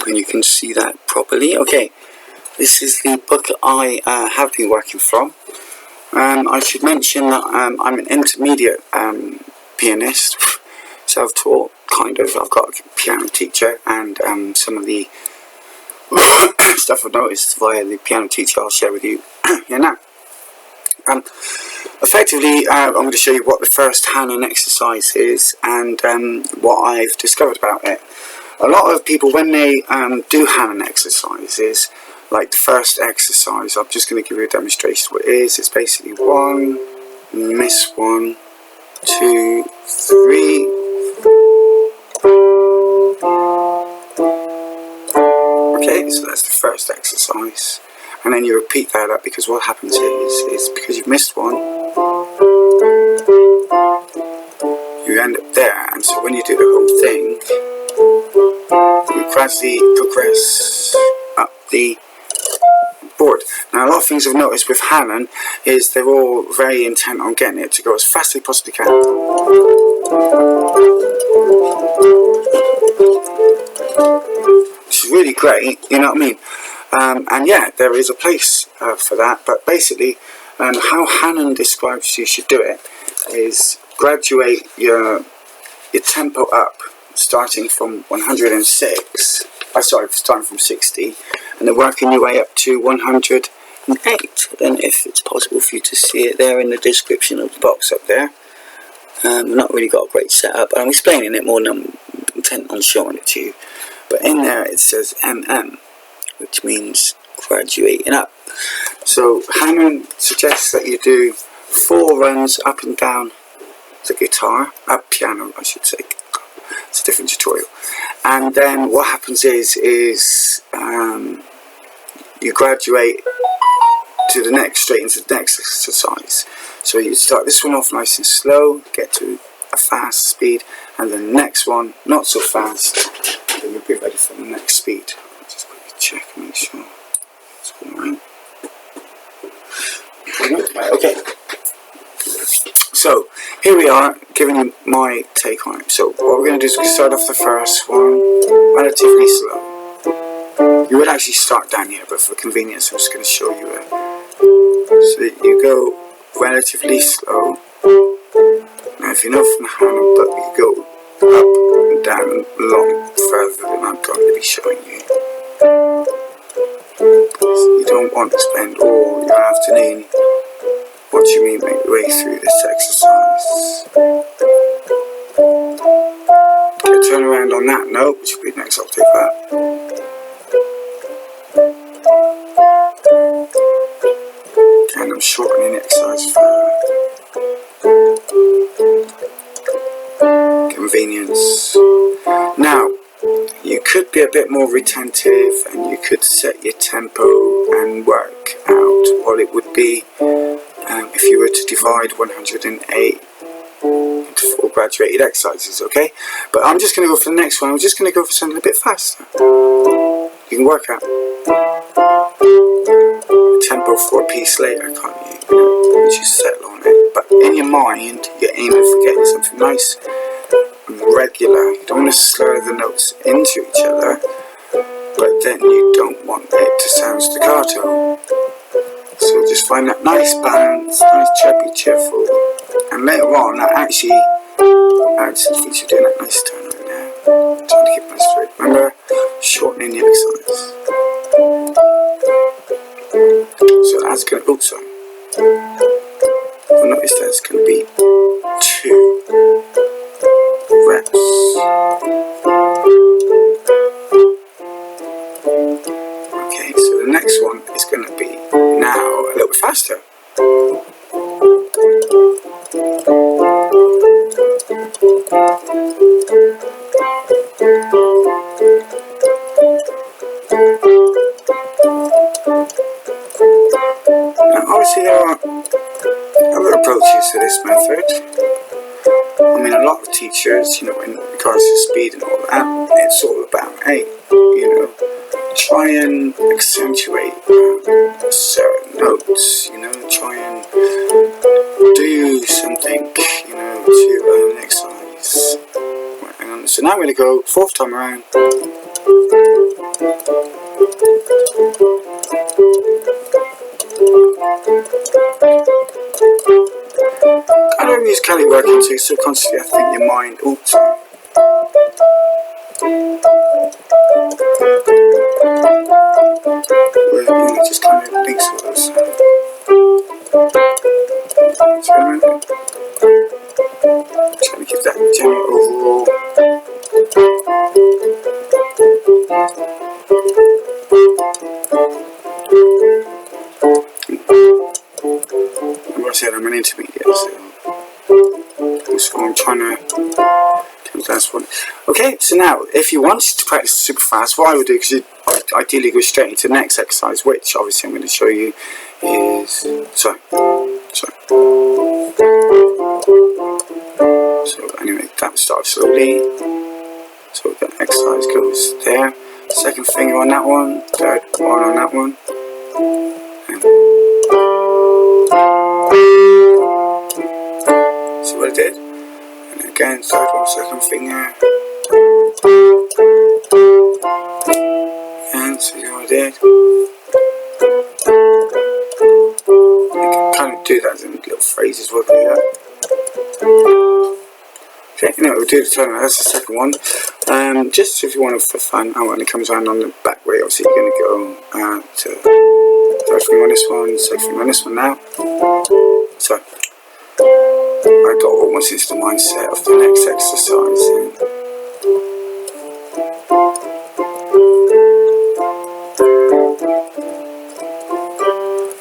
hoping you can see that properly. Okay, this is the book I have been working from. I should mention that I'm an intermediate pianist, self-taught, kind of. I've got a piano teacher, and some of the stuff I've noticed via the piano teacher I'll share with you here now. Effectively, I'm going to show you what the first Hanon exercise is and what I've discovered about it. A lot of people, when they do Hanon exercises, like the first exercise, I'm just going to give you a demonstration of what it is. It's basically 1, miss 1, 2, 3. Okay, so that's the first exercise. And then you repeat that up, because what happens is because you've missed one, you end up there. And so when you do the whole thing, you gradually progress up the board. Now, a lot of things I've noticed with Hanon is they're all very intent on getting it to go as fast as they possibly can. Which is really great, you know what I mean? And yeah, there is a place for that, but basically how Hanon describes you should do it is graduate your tempo up, starting from 106, starting from 60, and then working your way up to 108. And if it's possible for you to see it there in the description of the box up there. I've not really got a great setup, I'm explaining it more than I'm intent on showing it to you. But in there it says MM, which means graduating up. So Hanon suggests that you do 4 runs up and down the guitar, up piano I should say. It's a different tutorial. And then what happens is you graduate to the next, straight into the next exercise. So you start this one off nice and slow, get to a fast speed, and the next one not so fast, then you'll be ready for the next speed. Just quickly check and make sure it's all right. Okay, so here we are, giving you my take on it. So what we're going to do is we start off the first one relatively slow. You would actually start down here, but for convenience I'm just going to show you it. So you go relatively slow. Now if you know from the Hanon book, you go up and down a lot further than I'm going to be showing you. So you don't want to spend all your afternoon watching me make your way through this exercise. Okay, turn around on that note, which will be the next octave up. And I'm shortening the exercise for convenience. Now, you could be a bit more retentive and you could set your tempo and work out what it would be if you were to divide 108 into 4 graduated exercises, okay? But I'm just going to go for the next one. I'm just going to go for something a bit faster. You can work out tempo for a piece later, can't you? You just settle on it. But in your mind, you're aiming for getting something nice and regular. You don't want to slur the notes into each other, but then you don't want it to sound staccato. So just find that nice balance, nice chirpy, cheerful. And later on, I actually since you're doing that nice turn right now, trying to keep nice straight. Remember, shortening the exercise. So that's going to, oops, sorry. You'll notice that it's going to be 2 reps. Okay, so the next one is going to be now a little bit faster. Now obviously there are other approaches to this method. I mean, a lot of teachers, you know, in regards to speed and all that, it's all about, hey, you know, try and accentuate certain notes, you know, try and do something, you know, to an exercise. Right, hang on. So now I'm going to go 4th time around. I don't use Cali working too subconsciously. I think your mind. Oops. Where just kind of thinks of those. Trying to give that general overall. Like I said, I'm an intermediate, so I'm trying to. That's one. Okay, so now if you wanted to practice super fast, what I would do, because you ideally go straight into the next exercise, which obviously I'm going to show you, is so anyway, that starts slowly. So the exercise goes there. Second finger on that one, third one on that one. See what I did? And again, third one, second finger. And see what I did? You can kind of do that in little phrases, wouldn't you? Okay, now we'll do the turn. That's the second one. Just if you want it for fun, when it comes around on the back way, obviously you're going to go to third finger on this one, second finger on this one now. So I got almost into the mindset of the next exercise.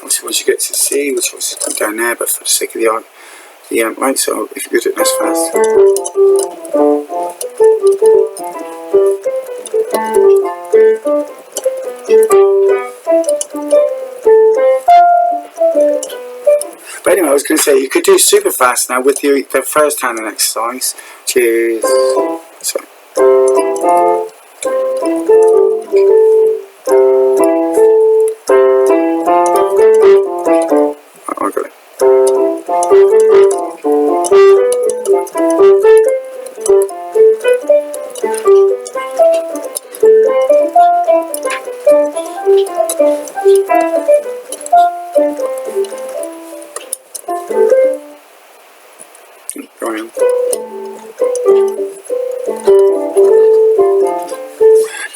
Obviously, once you get to C, which obviously come down there, but for the sake of the right, so if you could do it nice fast. But anyway, I was going to say you could do super fast now with the first hand exercise, which is sorry. I got it.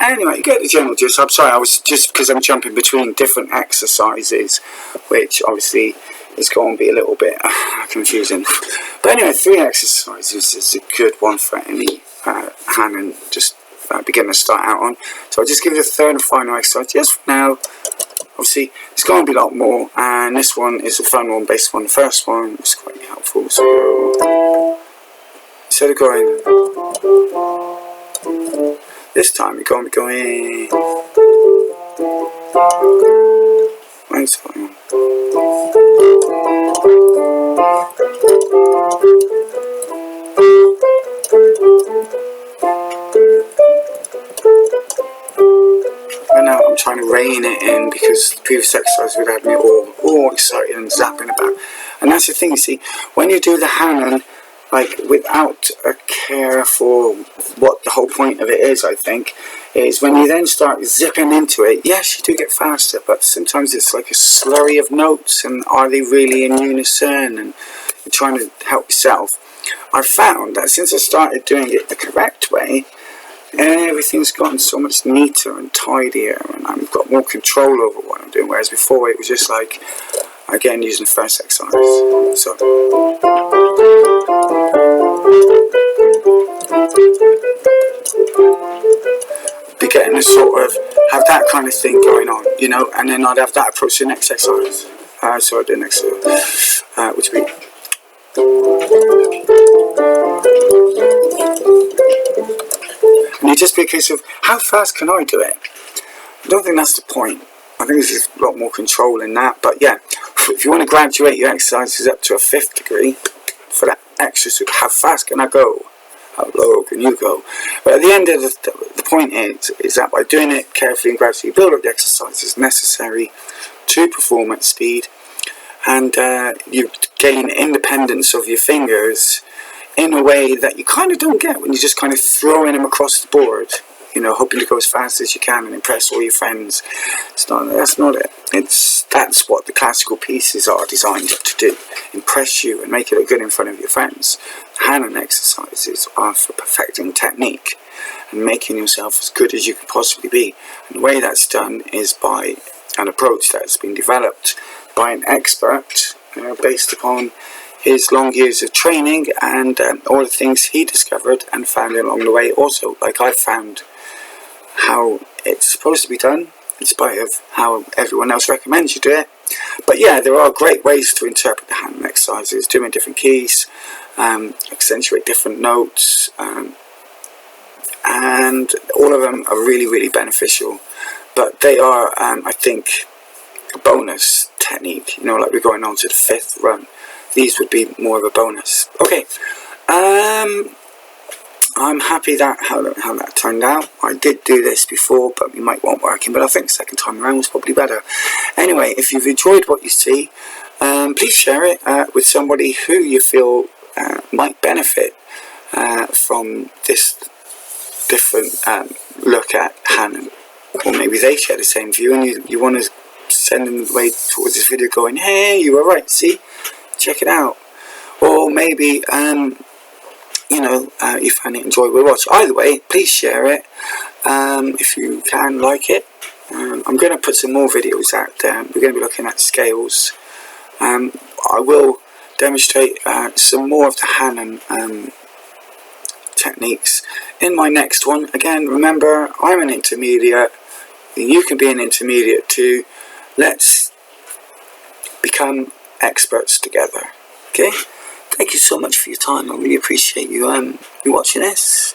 Anyway, you get the general gist. I'm sorry, I was just because I'm jumping between different exercises, which obviously is going to be a little bit confusing. But anyway, 3 exercises is a good one for any Hannon just beginner to start out on. So I'll just give you the third and final exercise just for now. Obviously, it's going to be a lot more, and this one is a fun one based on the first one. It's quite helpful. So instead of going this time, you're going to be going one time. Right now, I'm trying to rein it in because the previous exercise would have me all excited and zapping about. And that's the thing, you see, when you do the Hannon, like without a care for what the whole point of it is, I think, is when you then start zipping into it, yes, you do get faster, but sometimes it's like a slurry of notes, and are they really in unison, and you're trying to help yourself. I've found that since I started doing it the correct way, everything's gotten so much neater and tidier, and I've got more control over what I'm doing, whereas before it was just like, again, using the first exercise. So be getting to sort of have that kind of thing going on, you know, and then I'd have that approach to the next exercise. So I do next which would be and it just be a case of how fast can I do it? I don't think that's the point. I think there's a lot more control in that. But yeah, if you want to graduate your exercises up to a 5th degree for that extra, so how fast can I go? How low can you go? But at the end of the point is that by doing it carefully and gradually, you build up the exercises necessary to perform at speed, and you gain independence of your fingers in a way that you kind of don't get when you're just kind of throwing them across the board. hoping to go as fast as you can and impress all your friends. That's not it. That's what the classical pieces are designed to do: impress you and make it look good in front of your friends. Hanon exercises are for perfecting technique and making yourself as good as you can possibly be. And the way that's done is by an approach that's been developed by an expert, based upon his long years of training and all the things he discovered and found along the way. Also, like I found how it's supposed to be done, in spite of how everyone else recommends you do it. But yeah, there are great ways to interpret the Hanon exercises, doing different keys, accentuate different notes, and all of them are really, really beneficial. But they are, I think, a bonus technique. Like we're going on to the 5th run. These would be more of a bonus. Okay, I'm happy how that turned out. I did do this before, but you might want working. But I think the second time around was probably better. Anyway, if you've enjoyed what you see, please share it with somebody who you feel might benefit from this different look at Hanon. Or maybe they share the same view and you want to send them the way towards this video going, hey, you were right, see? Check it out. Or maybe, you find it enjoyable to watch. Either way, please share it. If you can, like it. I'm going to put some more videos out there. We're going to be looking at scales. I will demonstrate some more of the Hanon techniques in my next one. Again, remember, I'm an intermediate. You can be an intermediate too. Let's become experts together. Okay? Thank you so much for your time. I really appreciate you watching this.